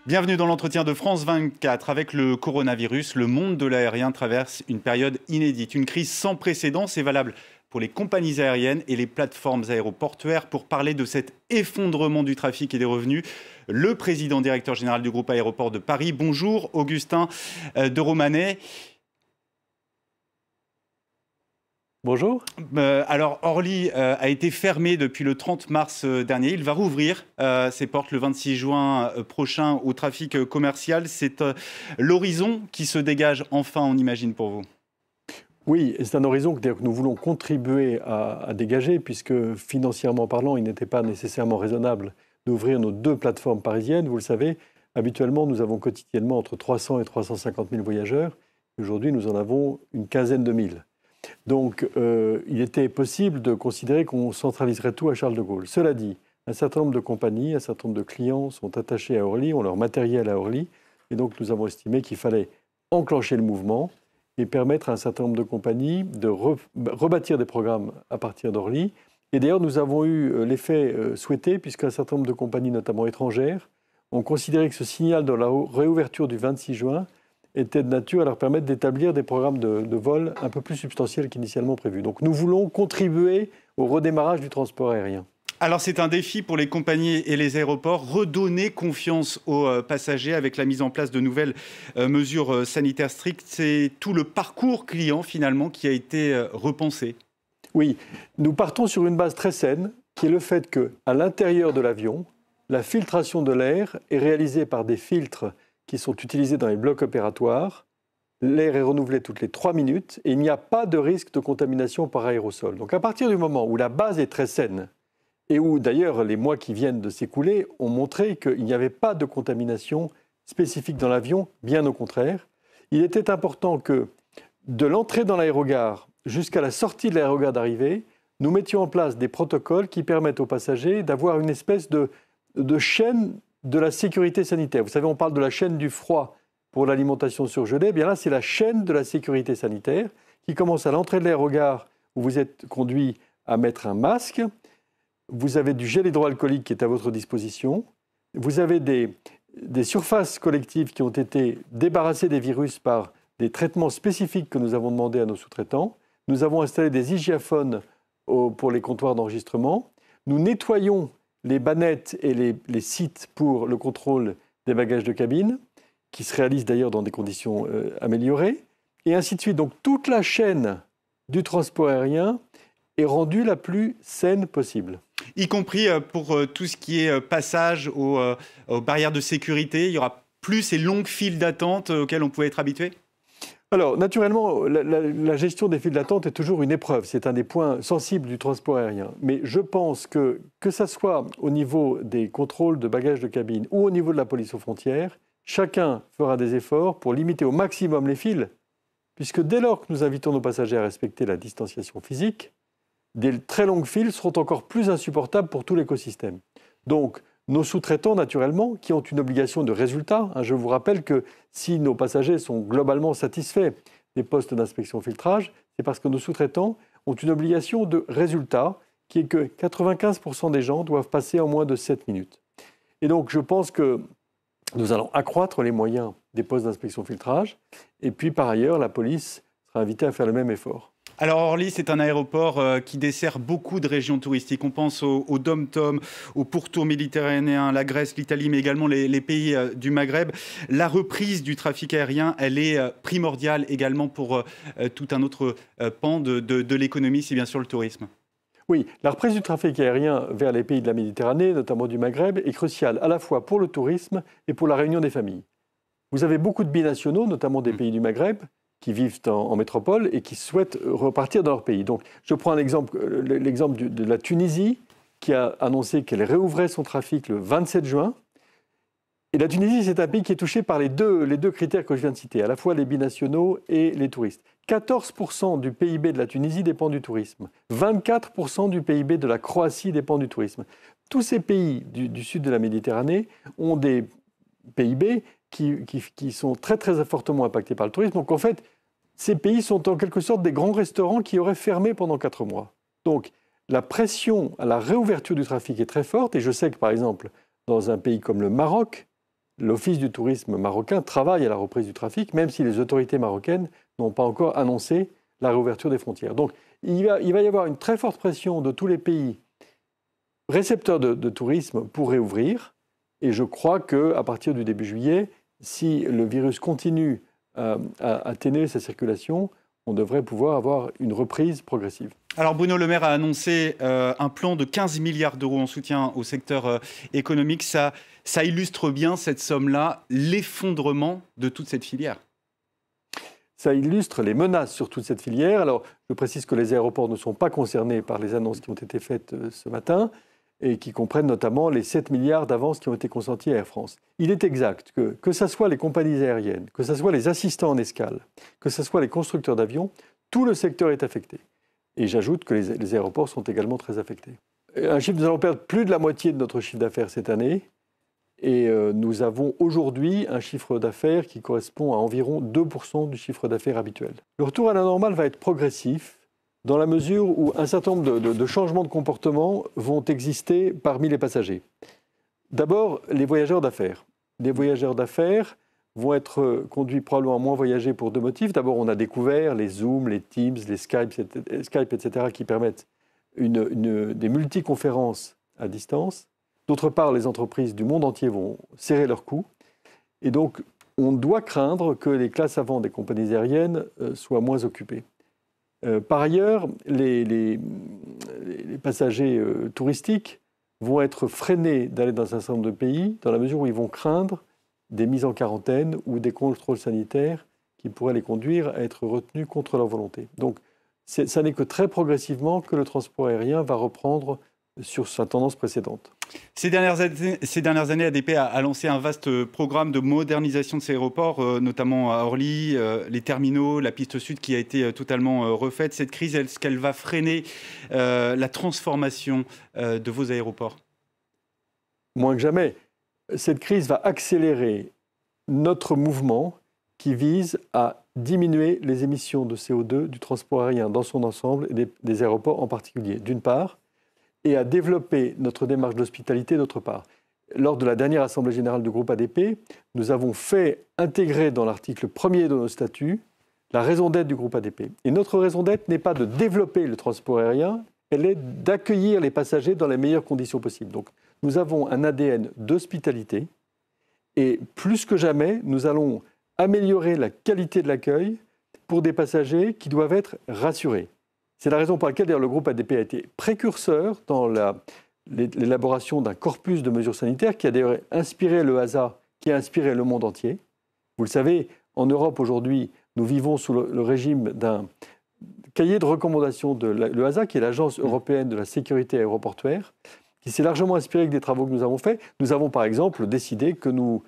Bienvenue dans l'entretien de France 24. Avec le coronavirus, le monde de l'aérien traverse une période inédite. Une crise sans précédent, c'est valable pour les compagnies aériennes et les plateformes aéroportuaires. Pour parler de cet effondrement du trafic et des revenus, le président directeur général du groupe Aéroports de Paris. Bonjour Augustin de Romanet. Bonjour. Alors Orly a été fermé depuis le 30 mars dernier. Il va rouvrir ses portes le 26 juin prochain au trafic commercial. C'est l'horizon qui se dégage enfin, on imagine, pour vous. Oui, c'est un horizon que nous voulons contribuer à dégager, puisque financièrement parlant, il n'était pas nécessairement raisonnable d'ouvrir nos deux plateformes parisiennes. Vous le savez, habituellement, nous avons quotidiennement entre 300 et 350 000 voyageurs. Aujourd'hui, nous en avons une quinzaine de mille. Donc, il était possible de considérer qu'on centraliserait tout à Charles de Gaulle. Cela dit, un certain nombre de compagnies, un certain nombre de clients sont attachés à Orly, ont leur matériel à Orly. Et donc, nous avons estimé qu'il fallait enclencher le mouvement et permettre à un certain nombre de compagnies de rebâtir des programmes à partir d'Orly. Et d'ailleurs, nous avons eu l'effet souhaité, puisqu'un certain nombre de compagnies, notamment étrangères, ont considéré que ce signal de la réouverture du 26 juin était de nature à leur permettre d'établir des programmes de vol un peu plus substantiels qu'initialement prévus. Donc nous voulons contribuer au redémarrage du transport aérien. Alors c'est un défi pour les compagnies et les aéroports, redonner confiance aux passagers avec la mise en place de nouvelles mesures sanitaires strictes. C'est tout le parcours client finalement qui a été repensé. Oui, nous partons sur une base très saine, qui est le fait qu'à l'intérieur de l'avion, la filtration de l'air est réalisée par des filtres qui sont utilisés dans les blocs opératoires. L'air est renouvelé toutes les 3 minutes et il n'y a pas de risque de contamination par aérosol. Donc à partir du moment où la base est très saine et où d'ailleurs les mois qui viennent de s'écouler ont montré qu'il n'y avait pas de contamination spécifique dans l'avion, bien au contraire, il était important que de l'entrée dans l'aérogare jusqu'à la sortie de l'aérogare d'arrivée, nous mettions en place des protocoles qui permettent aux passagers d'avoir une espèce de chaîne de la sécurité sanitaire. Vous savez, on parle de la chaîne du froid pour l'alimentation surgelée. Eh bien là, c'est la chaîne de la sécurité sanitaire qui commence à l'entrée de l'aérogare où vous êtes conduit à mettre un masque. Vous avez du gel hydroalcoolique qui est à votre disposition. Vous avez des surfaces collectives qui ont été débarrassées des virus par des traitements spécifiques que nous avons demandé à nos sous-traitants. Nous avons installé des hygiaphones pour les comptoirs d'enregistrement. Nous nettoyons les bannettes et les sites pour le contrôle des bagages de cabine, qui se réalisent d'ailleurs dans des conditions améliorées, et ainsi de suite. Donc toute la chaîne du transport aérien est rendue la plus saine possible. Y compris pour tout ce qui est passage aux barrières de sécurité, il y aura plus ces longues files d'attente auxquelles on pouvait être habitué ? Alors, naturellement, la gestion des files d'attente est toujours une épreuve. C'est un des points sensibles du transport aérien. Mais je pense que ça soit au niveau des contrôles de bagages de cabine ou au niveau de la police aux frontières, chacun fera des efforts pour limiter au maximum les files, puisque dès lors que nous invitons nos passagers à respecter la distanciation physique, des très longues files seront encore plus insupportables pour tout l'écosystème. Donc, nos sous-traitants, naturellement, qui ont une obligation de résultat. Je vous rappelle que si nos passagers sont globalement satisfaits des postes d'inspection-filtrage, c'est parce que nos sous-traitants ont une obligation de résultat, qui est que 95% des gens doivent passer en moins de 7 minutes. Et donc, je pense que nous allons accroître les moyens des postes d'inspection-filtrage. Et puis, par ailleurs, la police sera invitée à faire le même effort. Alors Orly, c'est un aéroport qui dessert beaucoup de régions touristiques. On pense au Dom-Tom, au pourtour méditerranéen, la Grèce, l'Italie, mais également les pays du Maghreb. La reprise du trafic aérien, elle est primordiale également pour tout un autre pan de l'économie, c'est bien sûr le tourisme. Oui, la reprise du trafic aérien vers les pays de la Méditerranée, notamment du Maghreb, est cruciale à la fois pour le tourisme et pour la réunion des familles. Vous avez beaucoup de binationaux, notamment des pays du Maghreb, qui vivent en métropole et qui souhaitent repartir dans leur pays. Donc, je prends l'exemple de la Tunisie, qui a annoncé qu'elle réouvrait son trafic le 27 juin. Et la Tunisie, c'est un pays qui est touché par les deux critères que je viens de citer, à la fois les binationaux et les touristes. 14% du PIB de la Tunisie dépend du tourisme. 24% du PIB de la Croatie dépend du tourisme. Tous ces pays du sud de la Méditerranée ont des PIB qui sont très, très fortement impactés par le tourisme. Donc, en fait, ces pays sont en quelque sorte des grands restaurants qui auraient fermé pendant 4 mois. Donc, la pression à la réouverture du trafic est très forte. Et je sais que, par exemple, dans un pays comme le Maroc, l'Office du tourisme marocain travaille à la reprise du trafic, même si les autorités marocaines n'ont pas encore annoncé la réouverture des frontières. Donc il va y avoir une très forte pression de tous les pays récepteurs de tourisme pour réouvrir. Et je crois qu'à partir du début juillet, si le virus continue à atténuer sa circulation, on devrait pouvoir avoir une reprise progressive. Alors Bruno Le Maire a annoncé un plan de 15 milliards d'euros en soutien au secteur économique. Ça illustre bien cette somme-là, l'effondrement de toute cette filière. Ça illustre les menaces sur toute cette filière. Alors, je précise que les aéroports ne sont pas concernés par les annonces qui ont été faites ce matin et qui comprennent notamment les 7 milliards d'avances qui ont été consentis à Air France. Il est exact que ce soit les compagnies aériennes, que ce soit les assistants en escale, que ce soit les constructeurs d'avions, tout le secteur est affecté. Et j'ajoute que les aéroports sont également très affectés. Nous allons perdre plus de la moitié de notre chiffre d'affaires cette année. Et nous avons aujourd'hui un chiffre d'affaires qui correspond à environ 2% du chiffre d'affaires habituel. Le retour à la normale va être progressif dans la mesure où un certain nombre de changements de comportement vont exister parmi les passagers. D'abord, les voyageurs d'affaires. Les voyageurs d'affaires vont être conduits probablement à moins voyager pour deux motifs. D'abord, on a découvert les Zoom, les Teams, les Skype, etc., qui permettent des multiconférences à distance. D'autre part, les entreprises du monde entier vont serrer leurs coûts. Et donc, on doit craindre que les classes avant des compagnies aériennes soient moins occupées. Par ailleurs, les passagers touristiques vont être freinés d'aller dans un certain nombre de pays dans la mesure où ils vont craindre des mises en quarantaine ou des contrôles sanitaires qui pourraient les conduire à être retenus contre leur volonté. Donc, ça n'est que très progressivement que le transport aérien va reprendre sur sa tendance précédente. Ces dernières années, ADP a lancé un vaste programme de modernisation de ses aéroports, notamment à Orly, les terminaux, la piste sud qui a été totalement refaite. Cette crise, est-ce qu'elle va freiner la transformation de vos aéroports? Moins que jamais. Cette crise va accélérer notre mouvement qui vise à diminuer les émissions de CO2 du transport aérien dans son ensemble et des aéroports en particulier, d'une part, et à développer notre démarche d'hospitalité d'autre part. Lors de la dernière Assemblée générale du groupe ADP, nous avons fait intégrer dans l'article 1er de nos statuts la raison d'être du groupe ADP. Et notre raison d'être n'est pas de développer le transport aérien, elle est d'accueillir les passagers dans les meilleures conditions possibles. Donc nous avons un ADN d'hospitalité et plus que jamais, nous allons améliorer la qualité de l'accueil pour des passagers qui doivent être rassurés. C'est la raison pour laquelle le groupe ADP a été précurseur dans l'élaboration d'un corpus de mesures sanitaires qui a d'ailleurs inspiré le HASA, qui a inspiré le monde entier. Vous le savez, en Europe aujourd'hui, nous vivons sous le régime d'un cahier de recommandations de l'EASA, qui est l'Agence européenne de la sécurité aéroportuaire, qui s'est largement inspiré des travaux que nous avons faits. Nous avons par exemple décidé que nous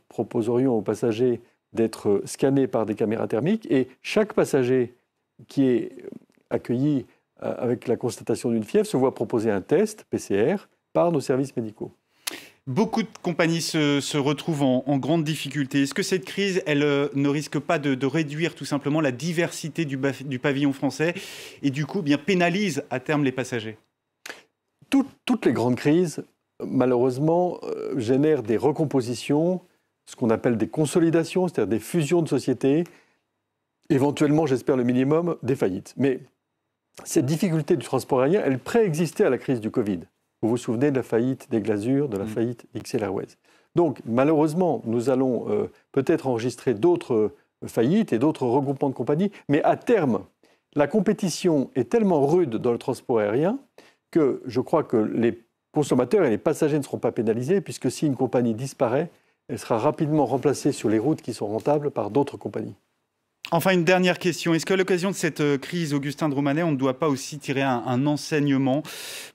proposerions aux passagers d'être scannés par des caméras thermiques et chaque passager qui est accueilli avec la constatation d'une fièvre se voit proposer un test PCR par nos services médicaux. Beaucoup de compagnies se retrouvent en grande difficulté. Est-ce que cette crise, elle ne risque pas de réduire tout simplement la diversité du pavillon français et du coup bien pénalise à terme les passagers? Toutes les grandes crises, malheureusement, génèrent des recompositions, ce qu'on appelle des consolidations, c'est-à-dire des fusions de sociétés, éventuellement, j'espère le minimum, des faillites. Mais cette difficulté du transport aérien, elle préexistait à la crise du Covid. Vous vous souvenez de la faillite des Glazures, de la faillite d'XL Airways. Donc, malheureusement, nous allons peut-être enregistrer d'autres faillites et d'autres regroupements de compagnies, mais à terme, la compétition est tellement rude dans le transport aérien que je crois que les consommateurs et les passagers ne seront pas pénalisés, puisque si une compagnie disparaît, elle sera rapidement remplacée sur les routes qui sont rentables par d'autres compagnies. Enfin, une dernière question. Est-ce qu'à l'occasion de cette crise, Augustin de Romanet, on ne doit pas aussi tirer un enseignement,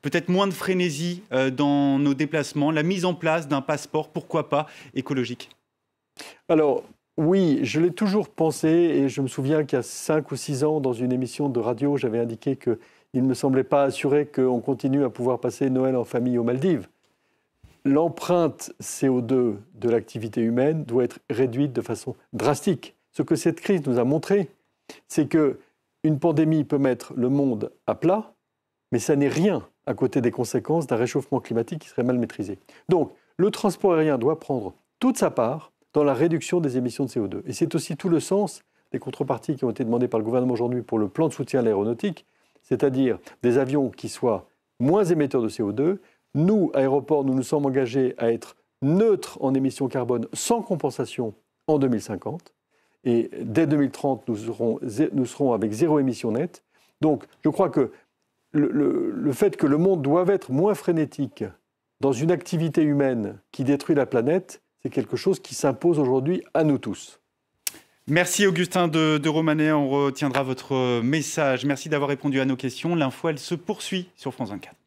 peut-être moins de frénésie dans nos déplacements, la mise en place d'un passeport, pourquoi pas, écologique? Alors, oui, je l'ai toujours pensé et je me souviens qu'il y a 5 ou 6 ans, dans une émission de radio, j'avais indiqué qu'il ne me semblait pas assuré qu'on continue à pouvoir passer Noël en famille aux Maldives. L'empreinte CO2 de l'activité humaine doit être réduite de façon drastique. Ce que cette crise nous a montré, c'est qu'une pandémie peut mettre le monde à plat, mais ça n'est rien à côté des conséquences d'un réchauffement climatique qui serait mal maîtrisé. Donc, le transport aérien doit prendre toute sa part dans la réduction des émissions de CO2. Et c'est aussi tout le sens des contreparties qui ont été demandées par le gouvernement aujourd'hui pour le plan de soutien à l'aéronautique, c'est-à-dire des avions qui soient moins émetteurs de CO2. Nous, aéroports, nous nous sommes engagés à être neutres en émissions carbone sans compensation en 2050. Et dès 2030, nous serons avec zéro émission nette. Donc, je crois que le fait que le monde doive être moins frénétique dans une activité humaine qui détruit la planète, c'est quelque chose qui s'impose aujourd'hui à nous tous. Merci Augustin de Romanet, on retiendra votre message. Merci d'avoir répondu à nos questions. L'info, elle se poursuit sur France 24.